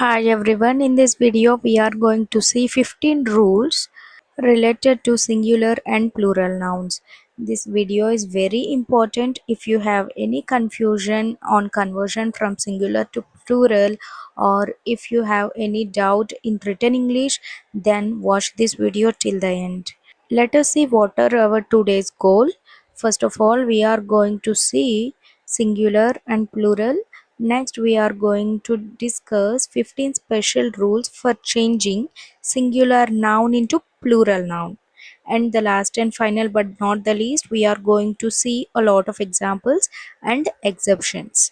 Hi everyone, in this video we are going to see 15 rules related to singular and plural nouns. This video is very important. If you have any confusion on conversion from singular to plural, or if you have any doubt in written English, then watch this video till the end. Let us see what are our today's goal. First of all, we are going to see singular and plural. Next, we are going to discuss 15 special rules for changing singular noun into plural noun. And the last and final but not the least, we are going to see a lot of examples and exceptions.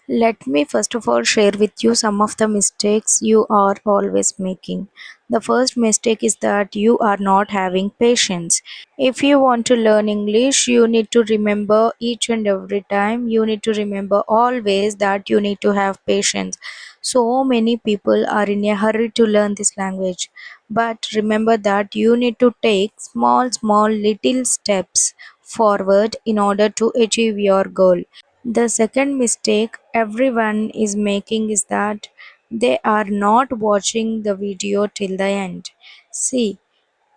Let me first of all share with you some of the mistakes you are always making. The first mistake is that you are not having patience. If you want to learn English, you need to remember each and every time, you need to remember always that you need to have patience. So many people are in a hurry to learn this language. But remember that you need to take small little steps forward in order to achieve your goal. The second mistake everyone is making is that they are not watching the video till the end. See,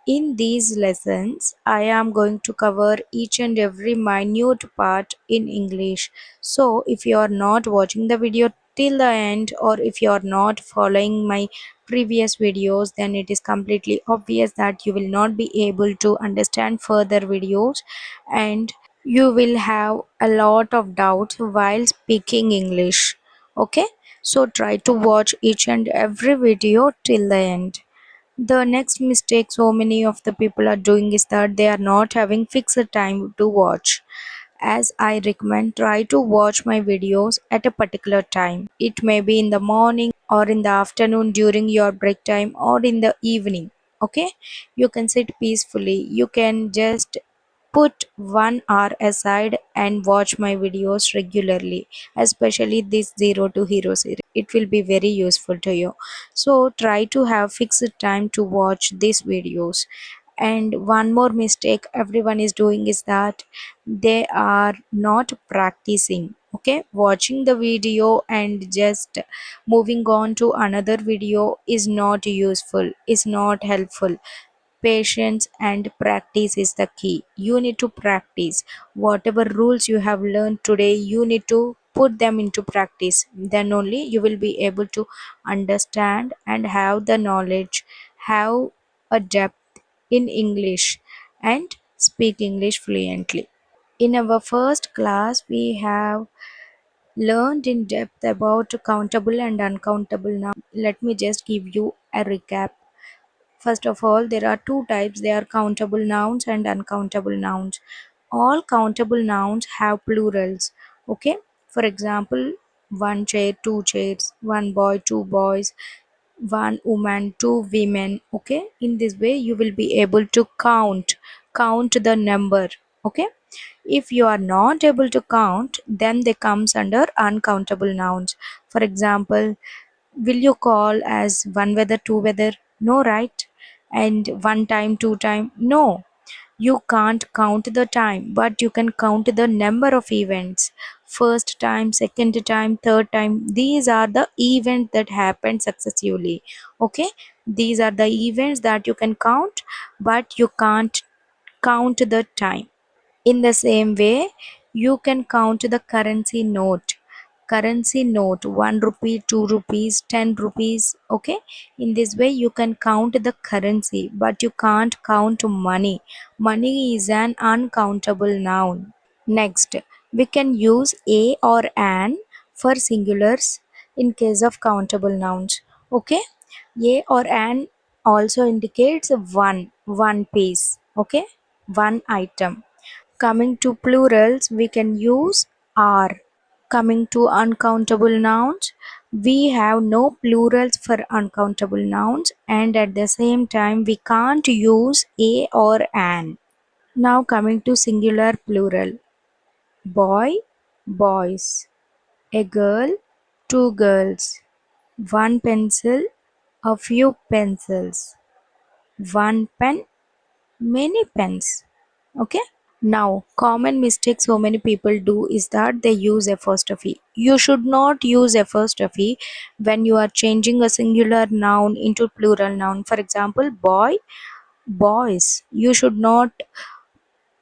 in these lessons, I am going to cover each and every minute part in English. So, if you are not watching the video till the end, or if you are not following my previous videos, then it is completely obvious that you will not be able to understand further videos, and you will have a lot of doubts while speaking English. Okay, so try to watch each and every video till the end. The next mistake so many of the people are doing is that they are not having fixed time to watch. As I recommend, try to watch my videos at a particular time. It may be in the morning or in the afternoon during your break time or in the evening. Okay, you can sit peacefully. You can just put 1 hour aside and watch my videos regularly, especially this zero to hero series. It will be very useful to you. So try to have fixed time to watch these videos. And one more mistake everyone is doing is that they are not practicing. Okay, watching the video and just moving on to another video is not useful, is not helpful. Patience and practice is the key. You need to practice whatever rules you have learned today. You need to put them into practice, then only you will be able to understand and have the knowledge, have a depth in English, and speak English fluently. In our first class we have learned in depth about countable and uncountable nouns. Let me just give you a recap. First of all, there are two types. They are countable nouns and uncountable nouns. All countable nouns have plurals. Okay. For example, one chair, two chairs, one boy, two boys, one woman, two women. Okay. In this way, you will be able to count the number. Okay. If you are not able to count, then they comes under uncountable nouns. For example, will you call as one weather, two weather? No, right? And one time, two time? No. You can't count the time, but you can count the number of events. First time, second time, third time. These are the events that happen successively. Okay? These are the events that you can count, but you can't count the time. In the same way, you can count the currency note. Currency note 1 rupee, 2 rupees, 10 rupees. Okay, in this way, you can count the currency, but you can't count money. Money is an uncountable noun. Next, we can use a or an for singulars in case of countable nouns. Okay, a or an also indicates one piece. Okay, one item. Coming to plurals, we can use are. Coming to uncountable nouns, we have no plurals for uncountable nouns, and at the same time we can't use a or an. Now coming to singular plural, boy, boys, a girl, two girls, one pencil, a few pencils, one pen, many pens. Okay. Now, common mistake so many people do is that they use apostrophe. You should not use apostrophe when you are changing a singular noun into plural noun. For example, boy, boys. You should not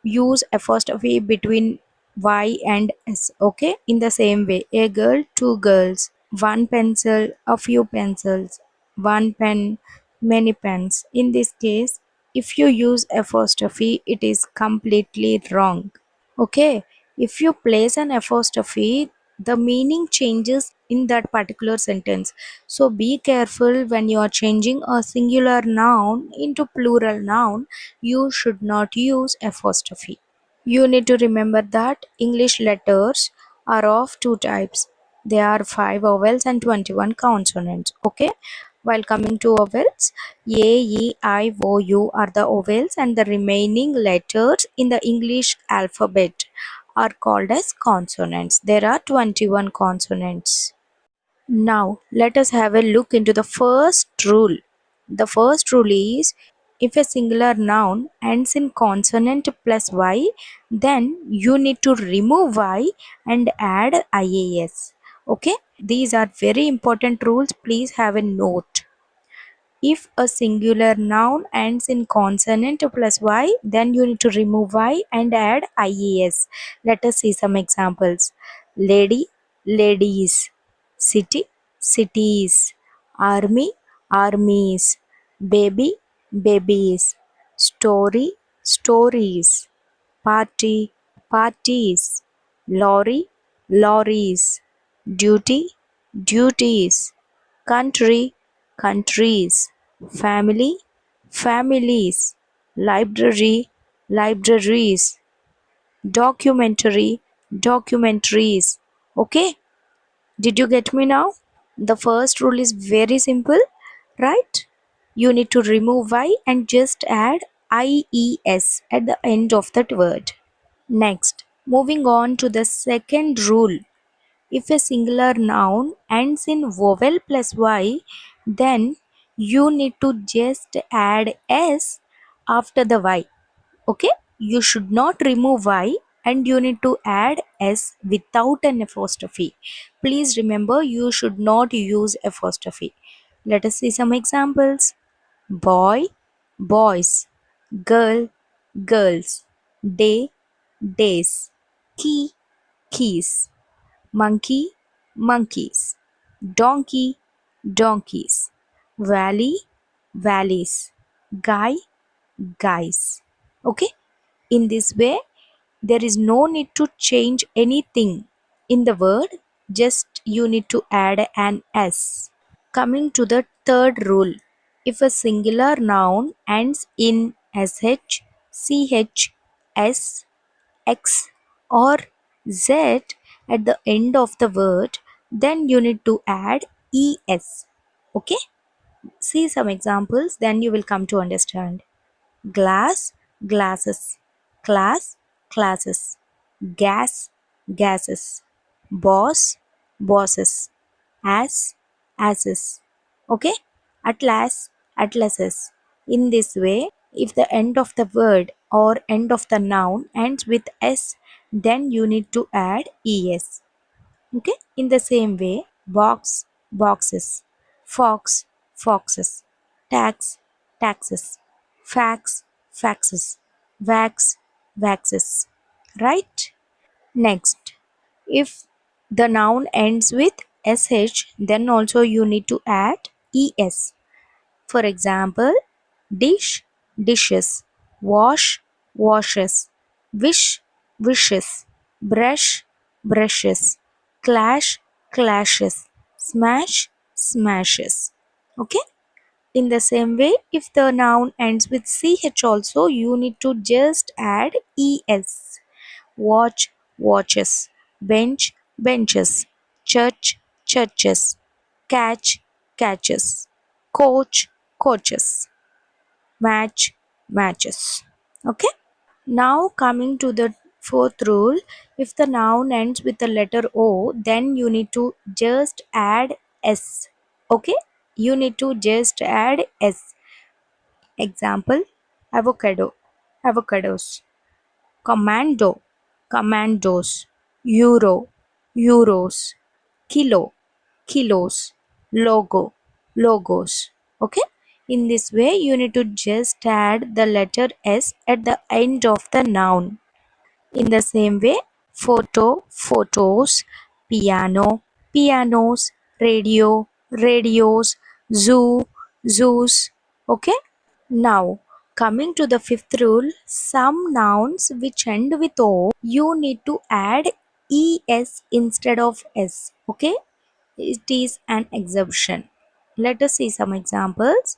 use apostrophe between y and s. Okay, in the same way, a girl, two girls, one pencil, a few pencils, one pen, many pens. In this case, if you use apostrophe, it is completely wrong. Okay, if you place an apostrophe, the meaning changes in that particular sentence. So be careful when you are changing a singular noun into plural noun. You should not use apostrophe. You need to remember that English letters are of two types. There are 5 vowels and 21 consonants. Okay. While coming to vowels, A, E, I, O, U are the vowels, and the remaining letters in the English alphabet are called as consonants. There are 21 consonants. Now, let us have a look into the first rule. The first rule is, if a singular noun ends in consonant plus y, then you need to remove y and add ias. Okay, these are very important rules. Please have a note. If a singular noun ends in consonant plus y, then you need to remove y and add ies. Let us see some examples. Lady, ladies. City, cities. Army, armies. Baby, babies. Story, stories. Party, parties. Lorry, lorries. Duty, duties. Country, countries. Family, families. Library, libraries. Documentary, documentaries. Okay, did you get me now? The first rule is very simple, right? You need to remove y and just add ies at the end of that word. Next, moving on to the second rule. If a singular noun ends in vowel plus y, then you need to just add s after the y. Okay, you should not remove y and you need to add s without an apostrophe. Please remember, you should not use apostrophe. Let us see some examples. Boy, boys. Girl, girls. Day, days. Key, keys. Monkey, monkeys. Donkey, donkeys. Valley, valleys. Guy, guys. Okay, in this way, there is no need to change anything in the word, just you need to add an s. Coming to the third rule, if a singular noun ends in sh, ch, s, x, or z at the end of the word, then you need to add es. Okay, see some examples, then you will come to understand. Glass, glasses. Class, classes. Gas, gases. Boss, bosses. Ass, asses. Okay, atlas, atlases. In this way, if the end of the word or end of the noun ends with s, then you need to add es. Okay, in the same way, box, boxes. Fox, foxes. Tax, taxes. Fax, faxes. Wax, waxes. Right? Next, if the noun ends with sh, then also you need to add es. For example, dish, dishes. Wash, washes. Wish, wishes. Brush, brushes. Clash, clashes. Smash, smashes. Okay, in the same way, if the noun ends with ch also, you need to just add es. Watch, watches. Bench, benches. Church, churches. Catch, catches. Coach, coaches. Match, matches. Okay, now coming to the fourth rule, if the noun ends with the letter o, then you need to just add s. Okay, you need to just add s. Example, avocado, avocados. commando, commandos, euro, euros, kilo, kilos, logo, logos. Okay, in this way you need to just add the letter s at the end of the noun. In the same way, photo, photos, piano, pianos, radio, radios, zoo, zoos. Okay. Now, coming to the fifth rule, some nouns which end with O, you need to add ES instead of S. Okay, it is an exception. Let us see some examples.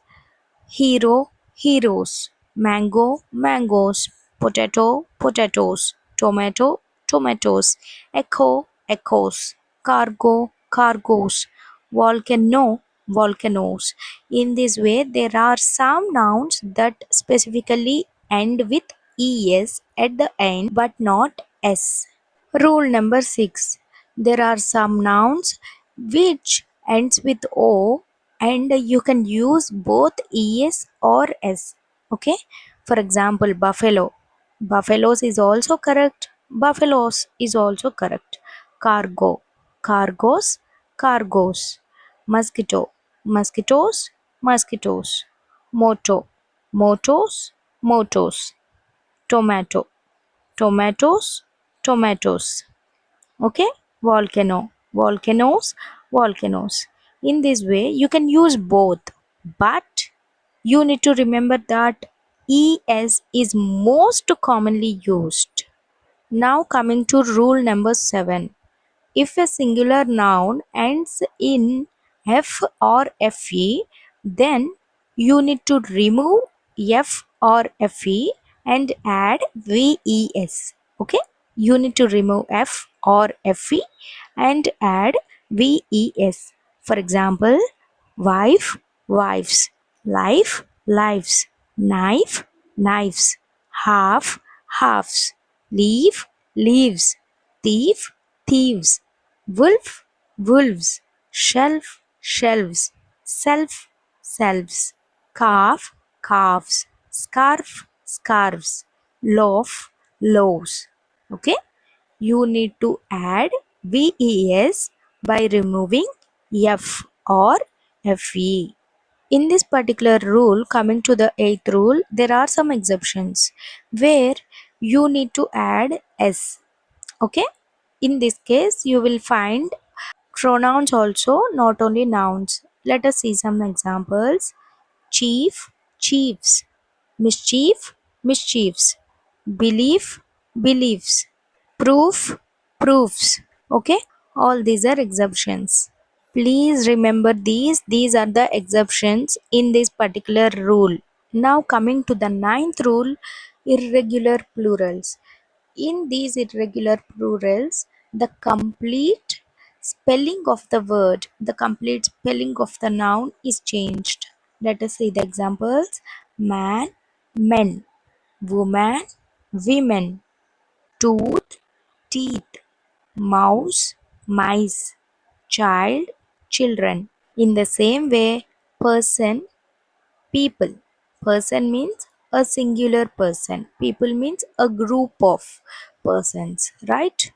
Hero, heroes, mango, mangoes, potato, potatoes, tomato, tomatoes, echo, echoes, cargo, cargoes, volcano, volcanoes. In this way, there are some nouns that specifically end with es at the end but not s. Rule number 6. There are some nouns which ends with O and you can use both ES or S. Okay. For example, buffalo. Buffaloes is also correct. Buffaloes is also correct. Cargo. Cargos. Cargos. Mosquito. Mosquitoes. Mosquitoes. Moto. Motos. Motos. Tomato. Tomatoes. Tomatoes. Okay, volcano, volcanoes, volcanoes. In this way you can use both, but you need to remember that es is most commonly used. Now coming to rule number 7. If a singular noun ends in F or FE, then you need to remove F or FE and add VES. Okay? You need to remove F or FE and add VES. For example, wife, wives, life, lives, knife, knives, half, halves, leaf, leaves, thief, thieves, wolf, wolves, shelf, shelves, self, selves, calf, calves, scarf, scarves, loaf, loaves. Okay, you need to add VES by removing F or FE. In this particular rule, coming to the 8th rule, there are some exceptions where you need to add S. Okay, in this case you will find pronouns also, not only nouns. Let us see some examples. Chief, chiefs, mischief, mischiefs, belief, beliefs, proof, proofs. Okay, all these are exceptions. Please remember these are the exceptions in this particular rule. Now coming to the 9th rule, irregular plurals. In these irregular plurals, the complete spelling of the word, the complete spelling of the noun is changed. Let us see the examples. Man, men, woman, women, tooth, teeth, mouse, mice, child, children. In the same way, person, people. Person means a singular person. People means a group of persons, right?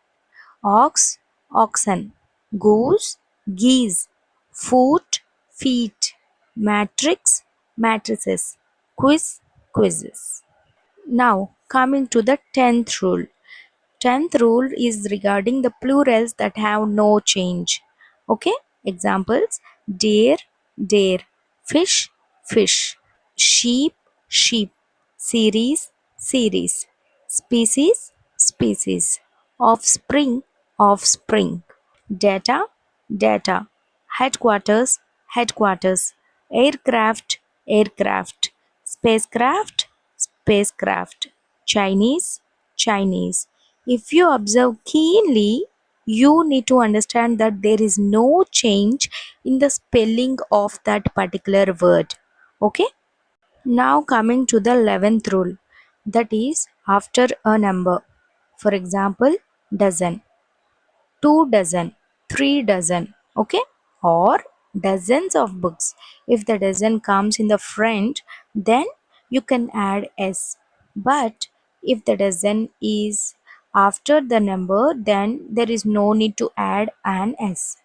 Ox, oxen. Goose, geese. Foot, feet. Matrix, matrices. Quiz, quizzes. Now coming to the 10th rule. 10th rule is regarding the plurals that have no change. Okay, examples: dare, dare, fish, fish, sheep, sheep, series, series, species, species, offspring, offspring, data, data, headquarters, headquarters, aircraft, aircraft, spacecraft, spacecraft, Chinese, Chinese. If you observe keenly, you need to understand that there is no change in the spelling of that particular word. Okay. Now coming to the 11th rule, that is after a number. For example, dozen, 2 dozen, 3 dozen. Okay, or dozens of books. If the dozen comes in the front, then you can add s, but If the dozen is after the number, then there is no need to add an s.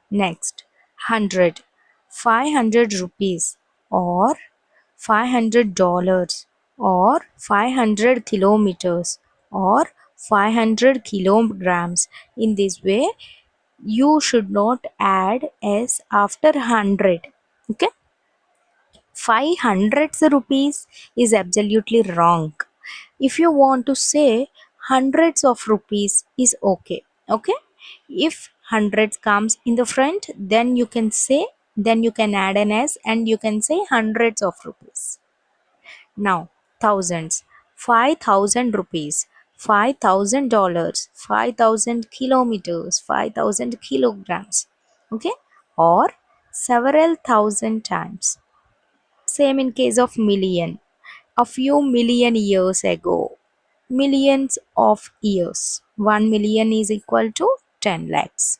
Next, 100, 500 rupees, or $500, or 500 kilometers, or 500 kilograms. In this way, you should not add s after 100. Okay, 500 rupees is absolutely wrong. If you want to say hundreds of rupees is okay. Okay, if hundreds comes in the front, then you can say, then you can add an s and you can say hundreds of rupees. Now, thousands, 5,000 rupees, $5,000, 5,000 kilometers, 5,000 kilograms. Okay, or several thousand times. Same in case of million. A few million years ago. Millions of years. 1 million is equal to 10 lakhs.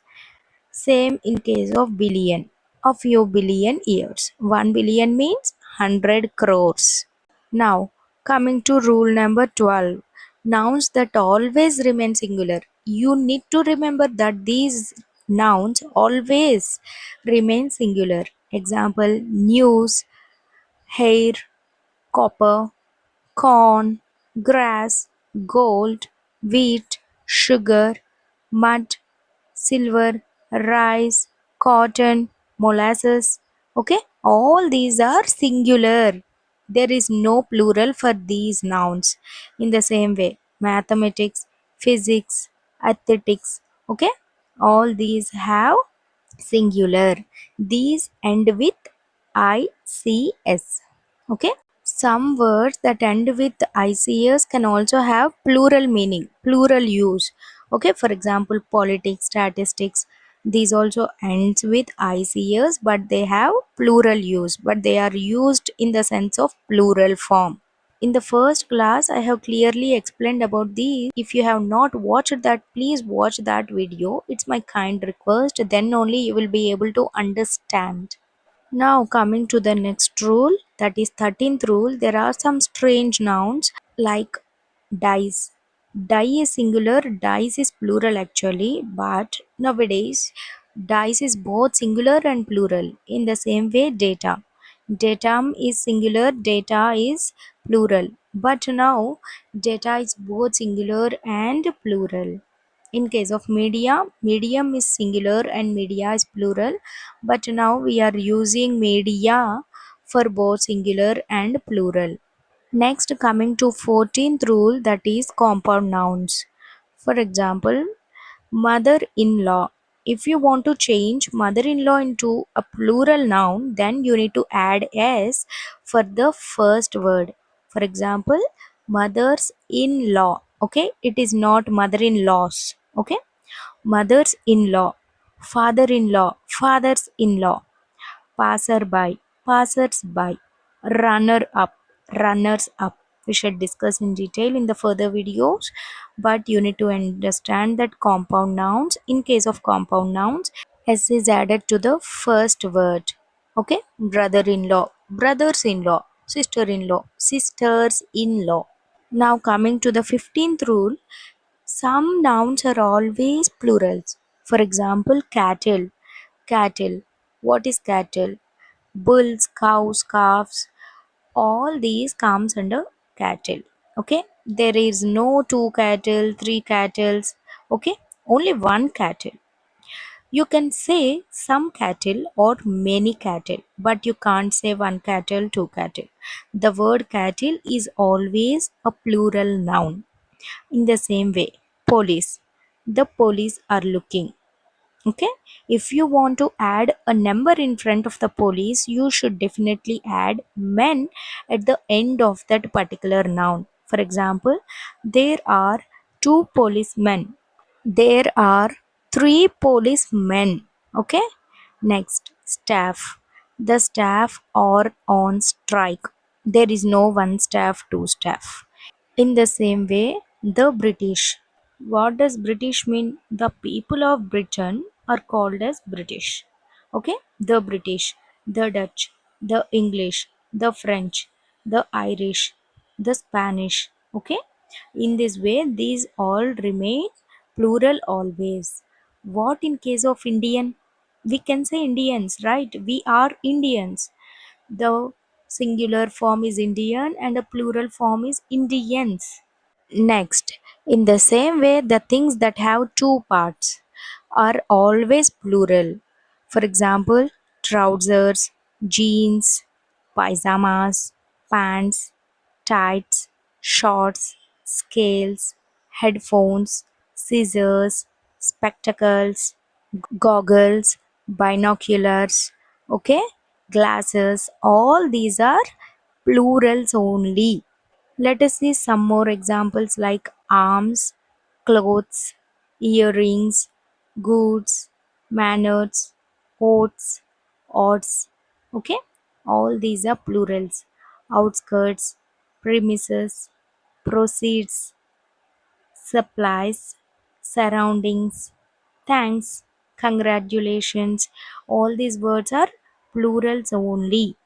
Same in case of billion. A few billion years. 1 billion means 100 crores. Now, coming to rule number 12. Nouns that always remain singular. You need to remember that these nouns always remain singular. Example, news, hair, copper, corn, grass, gold, wheat, sugar, mud, silver, rice, cotton, molasses. Okay, all these are singular. There is no plural for these nouns. In the same way, mathematics, physics, athletics. Okay, all these have singular. These end with ICS. Okay, some words that end with ICS can also have plural meaning, plural use. Okay, for example, politics, statistics, these also ends with ICS, but they have plural use, but they are used in the sense of plural form. In the first class, I have clearly explained about these. If you have not watched that, please watch that video. It's my kind request. Then only you will be able to understand. Now coming to the next rule, that is 13th rule, there are some strange nouns like dice. Die is singular, dice is plural actually, but nowadays dice is both singular and plural. In the same way, data. Datum is singular, data is plural. But now data is both singular and plural. In case of media, medium is singular and media is plural, but now we are using media for both singular and plural. Next, coming to 14th rule, that is compound nouns. For example, mother-in-law. If you want to change mother-in-law into a plural noun, then you need to add s for the first word. For example, mothers-in-law. Okay, it is not mother-in-laws. Okay, mothers-in-law, father-in-law, fathers-in-law, passerby, passers-by, runner-up, runners-up. We should discuss in detail in the further videos, but you need to understand that compound nouns, in case of compound nouns, s is added to the first word. Okay, brother-in-law, brothers-in-law, sister-in-law, sisters-in-law. Now coming to the 15th rule, some nouns are always plurals. For example, cattle. Cattle. What is cattle? Bulls, cows, calves. All these comes under cattle. Okay. There is no two cattle, three cattle. Okay. Only one cattle. You can say some cattle or many cattle, but you can't say one cattle, two cattle. The word cattle is always a plural noun. In the same way, police. The police are looking. Okay, if you want to add a number in front of the police, you should definitely add men at the end of that particular noun. For example, there are two policemen. There are three policemen. Okay, next, staff. The staff are on strike. There is no one staff, two staff. In the same way, the British. What does British mean? The people of Britain are called as British. Okay? The British, the Dutch, the English, the French, the Irish, the Spanish. Okay? In this way, these all remain plural always. What in case of Indian? We can say Indians, right? We are Indians. The singular form is Indian and the plural form is Indians. Next, in the same way, the things that have two parts are always plural. For example, trousers, jeans, pyjamas, pants, tights, shorts, scales, headphones, scissors, spectacles, goggles, binoculars, okay, glasses, all these are plurals only. Let us see some more examples like arms, clothes, earrings, goods, manners, coats, odds. Okay, all these are plurals. Outskirts, premises, proceeds, supplies, surroundings, thanks, congratulations. All these words are plurals only.